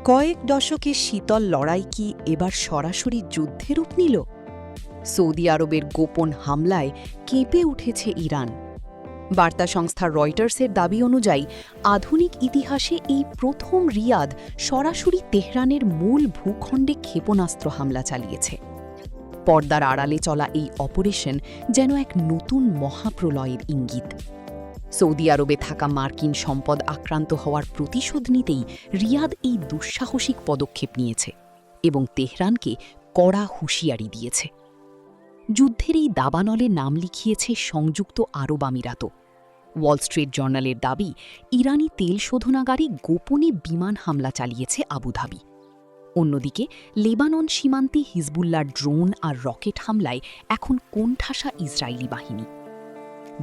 কয়েক দশকের শীতল লড়াই কি এবার সরাসরি যুদ্ধে রূপ নিল? সৌদি আরবের গোপন হামলায় কেঁপে উঠেছে ইরান। বার্তা সংস্থা রয়টার্সের দাবি অনুযায়ী আধুনিক ইতিহাসে এই প্রথম রিয়াদ সরাসরি তেহরানের মূল ভূখণ্ডে ক্ষেপণাস্ত্র হামলা চালিয়েছে। পর্দার আড়ালে চলা এই অপারেশন যেন এক নতুন মহাপ্রলয়ের ইঙ্গিত। সৌদি আরবে থাকা মার্কিন সম্পদ আক্রান্ত হওয়ার প্রতিশোধ নিতেই রিয়াদ এই দুঃসাহসিক পদক্ষেপ নিয়েছে এবং তেহরানকে কড়া হুঁশিয়ারি দিয়েছে। যুদ্ধের এই দাবানলে নাম লিখিয়েছে সংযুক্ত আরব আমিরাত। ওয়াল স্ট্রিট জার্নালের দাবি, ইরানি তেল শোধনাগারে গোপনে বিমান হামলা চালিয়েছে আবুধাবি। অন্যদিকে লেবানন সীমান্তে হিজবুল্লাহর ড্রোন আর রকেট হামলায় এখন কোণঠাসা ইসরায়েলি বাহিনী।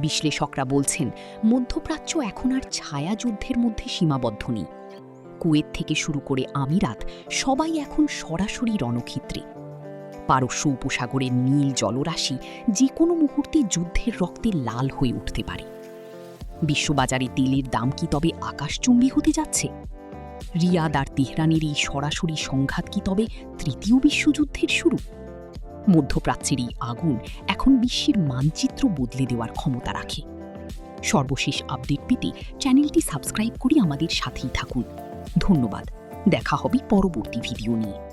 বিশ্লেষকরা বলছেন, মধ্যপ্রাচ্য এখন আর ছায়াযুদ্ধের মধ্যে সীমাবদ্ধ নেই। কুয়েত থেকে শুরু করে আমিরাত সবাই এখন সরাসরি রণক্ষেত্রে। পারস্য উপসাগরের নীল জলরাশি যে কোনো মুহূর্তে যুদ্ধের রক্তে লাল হয়ে উঠতে পারে। বিশ্ববাজারে তেলের দাম কি তবে আকাশচুম্বী হতে যাচ্ছে? রিয়াদ আর তেহরানের এই সরাসরি সংঘাত কি তবে তৃতীয় বিশ্বযুদ্ধের শুরু? মধ্যপ্রাচ্যের এই আগুন এখন বিশ্বের মানচিত্র বদলে দেওয়ার ক্ষমতা রাখে। সর্বশেষ আপডেট পেতে চ্যানেলটি সাবস্ক্রাইব করে আমাদের সাথেই থাকুন। ধন্যবাদ। দেখা হবে পরবর্তী ভিডিও নিয়ে।